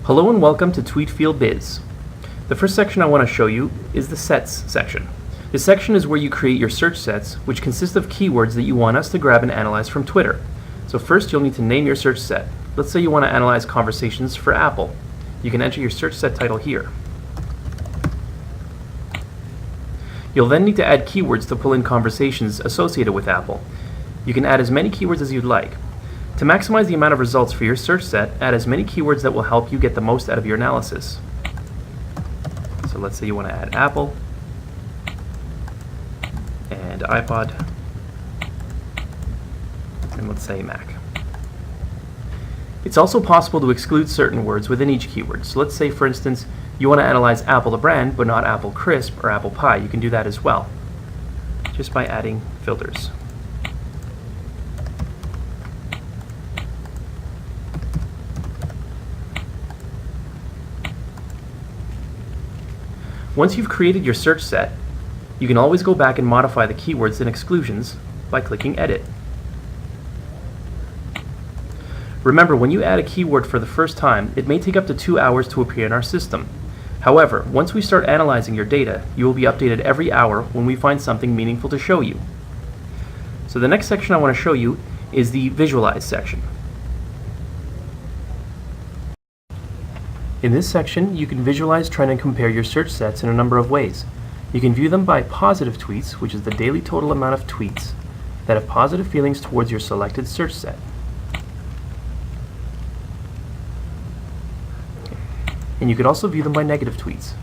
Hello and welcome to TweetFeel Biz. The first section I want to show you is the sets section. This section is where you create your search sets, which consist of keywords that you want us to grab and analyze from Twitter. So first you'll need to name your search set. Let's say you want to analyze conversations for Apple. You can enter your search set title here. You'll then need to add keywords to pull in conversations associated with Apple. You can add as many keywords as you'd like. To maximize the amount of results for your search set, add as many keywords that will help you get the most out of your analysis. So let's say you want to add Apple and iPod, and let's say Mac. It's also possible to exclude certain words within each keyword. So let's say, for instance, you want to analyze Apple the brand, but not Apple Crisp or Apple Pie. You can do that as well, just by adding filters. Once you've created your search set, you can always go back and modify the keywords and exclusions by clicking Edit. Remember, when you add a keyword for the first time, it may take up to 2 hours to appear in our system. However, once we start analyzing your data, you will be updated every hour when we find something meaningful to show you. So the next section I want to show you is the Visualize section. In this section, you can visualize, trend, and compare your search sets in a number of ways. You can view them by positive tweets, which is the daily total amount of tweets that have positive feelings towards your selected search set. And you could also view them by negative tweets.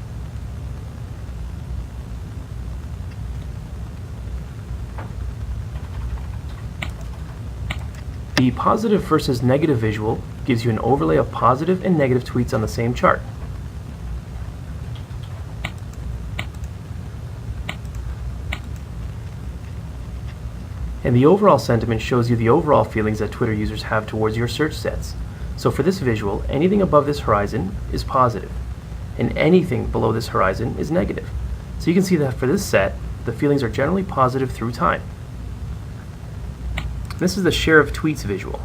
The positive versus negative visual gives you an overlay of positive and negative tweets on the same chart. And the overall sentiment shows you the overall feelings that Twitter users have towards your search sets. So for this visual, anything above this horizon is positive, and anything below this horizon is negative. So you can see that for this set, the feelings are generally positive through time. This is the share of tweets visual.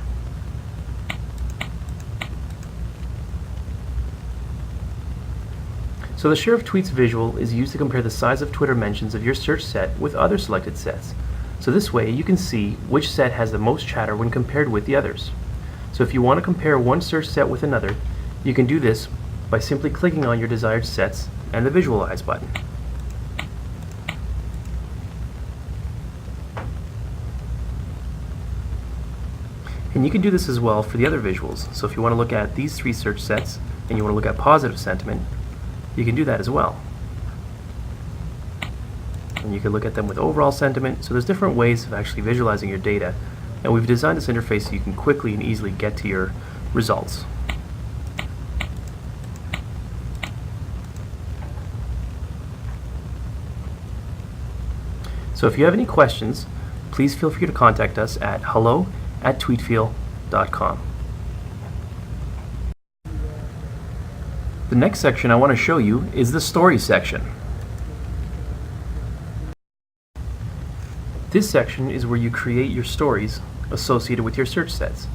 So the share of tweets visual is used to compare the size of Twitter mentions of your search set with other selected sets. So this way you can see which set has the most chatter when compared with the others. So if you want to compare one search set with another, you can do this by simply clicking on your desired sets and the Visualize button. And you can do this as well for the other visuals. So if you want to look at these 3 search sets and you want to look at positive sentiment, you can do that as well. And you can look at them with overall sentiment. So there's different ways of actually visualizing your data. And we've designed this interface so you can quickly and easily get to your results. So if you have any questions, please feel free to contact us at hello@tweetfeel.com. The next section I want to show you is the Stories section. This section is where you create your stories associated with your search sets.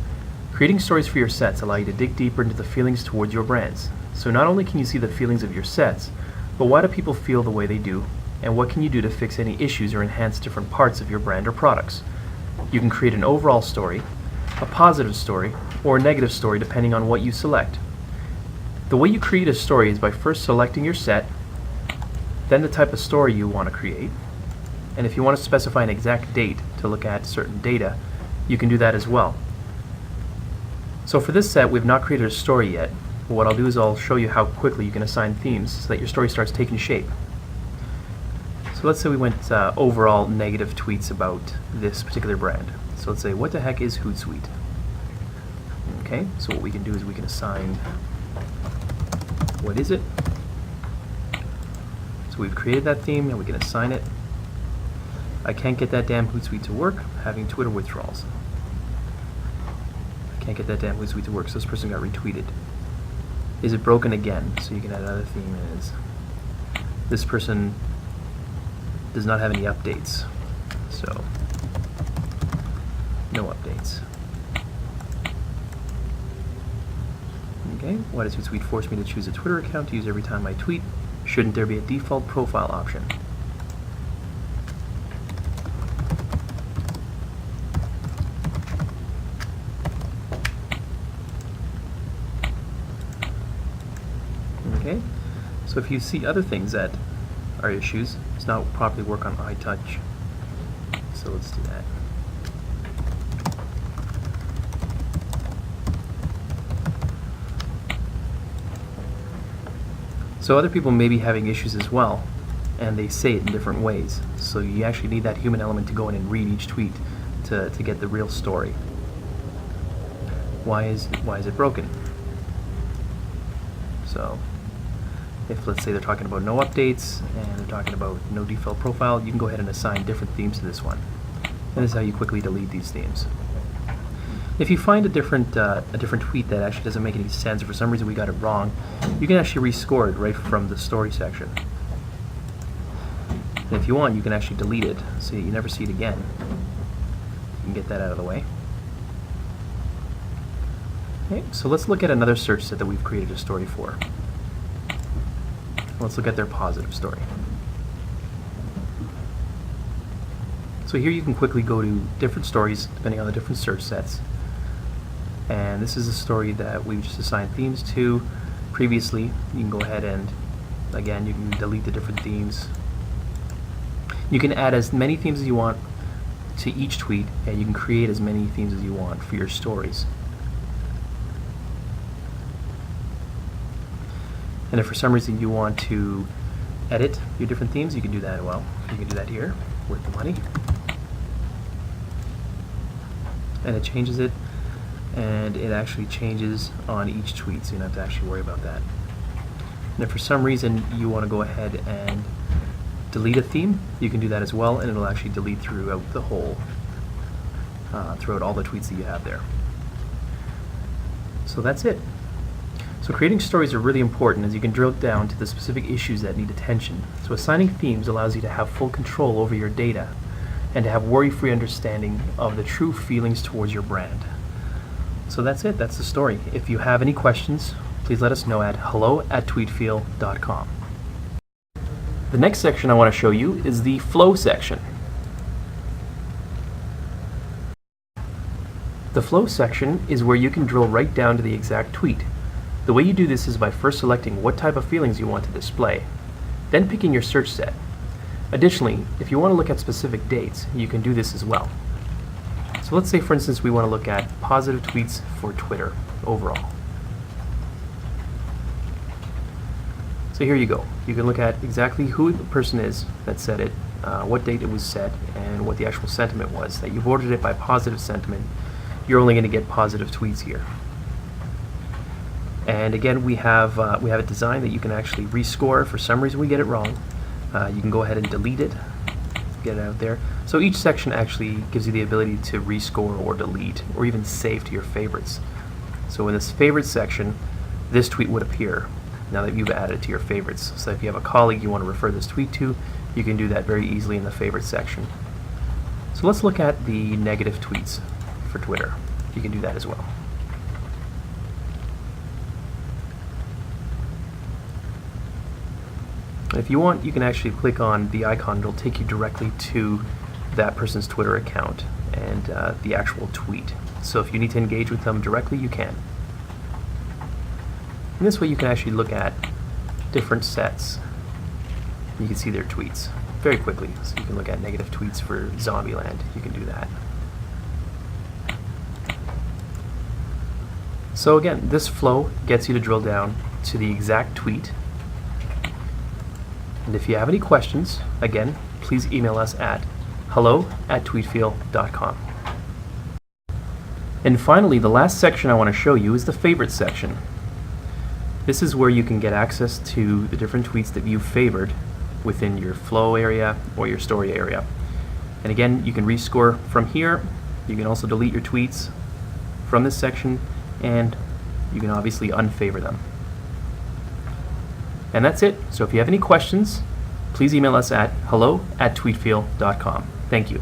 Creating stories for your sets allow you to dig deeper into the feelings towards your brands. So not only can you see the feelings of your sets, but why do people feel the way they do, and what can you do to fix any issues or enhance different parts of your brand or products. You can create an overall story, a positive story, or a negative story depending on what you select. The way you create a story is by first selecting your set, then the type of story you want to create, and if you want to specify an exact date to look at certain data, you can do that as well. So for this set, we've not created a story yet, but what I'll do is I'll show you how quickly you can assign themes so that your story starts taking shape. So let's say we went overall negative tweets about this particular brand. So let's say, what the heck is Hootsuite? Okay, so what we can do is we can assign, what is it? So we've created that theme and we can assign it. I can't get that damn Hootsuite to work, having Twitter withdrawals. I can't get that damn Hootsuite to work, so this person got retweeted. Is it broken again? So you can add another theme is, this person does not have any updates. So, no updates. Okay, why does Hootsuite force me to choose a Twitter account to use every time I tweet? Shouldn't there be a default profile option? Okay, so if you see other things that are issues, it's not properly work on iTouch. So let's do that. So other people may be having issues as well, and they say it in different ways. So you actually need that human element to go in and read each tweet to get the real story. Why is it broken? So if, let's say, they're talking about no updates and they're talking about no default profile, you can go ahead and assign different themes to this one. And this is how you quickly delete these themes. If you find a different tweet that actually doesn't make any sense, or for some reason we got it wrong, you can actually rescore it right from the story section. And if you want, you can actually delete it so you never see it again. You can get that out of the way. Okay, so let's look at another search set that we've created a story for. Let's look at their positive story. So here you can quickly go to different stories depending on the different search sets. And this is a story that we've just assigned themes to. Previously, you can go ahead and, again, you can delete the different themes. You can add as many themes as you want to each tweet, and you can create as many themes as you want for your stories. And if for some reason you want to edit your different themes, you can do that as well. You can do that here with the money. And it changes it, and it actually changes on each tweet, so you don't have to actually worry about that. And if for some reason you want to go ahead and delete a theme, you can do that as well, and it'll actually delete throughout the whole, throughout all the tweets that you have there. So that's it. So creating stories are really important, as you can drill down to the specific issues that need attention. So assigning themes allows you to have full control over your data and to have worry-free understanding of the true feelings towards your brand. So that's it, that's the story. If you have any questions, please let us know at hello@tweetfeel.com. The next section I want to show you is the flow section. The flow section is where you can drill right down to the exact tweet. The way you do this is by first selecting what type of feelings you want to display, then picking your search set. Additionally, if you want to look at specific dates, you can do this as well. So let's say, for instance, we want to look at positive tweets for Twitter overall. So here you go. You can look at exactly who the person is that said it, what date it was said, and what the actual sentiment was. That you've ordered it by positive sentiment, you're only going to get positive tweets here. And again, we have a design that you can actually rescore. For some reason we get it wrong, you can go ahead and delete it, get it out there. So each section actually gives you the ability to rescore or delete or even save to your favorites. So in this favorites section, this tweet would appear now that you've added it to your favorites. So if you have a colleague you want to refer this tweet to, you can do that very easily in the favorites section. So let's look at the negative tweets for Twitter. You can do that as well. If you want, you can actually click on the icon. It'll take you directly to that person's Twitter account and the actual tweet. So if you need to engage with them directly, you can. And this way you can actually look at different sets. You can see their tweets very quickly. So you can look at negative tweets for Zombieland. You can do that. So again, this flow gets you to drill down to the exact tweet. And if you have any questions, again, please email us at hello@tweetfeel.com. And finally, the last section I want to show you is the favorites section. This is where you can get access to the different tweets that you've favored within your flow area or your story area. And again, you can rescore from here. You can also delete your tweets from this section, and you can obviously unfavor them. And that's it. So if you have any questions, please email us at hello@tweetfeel.com. Thank you.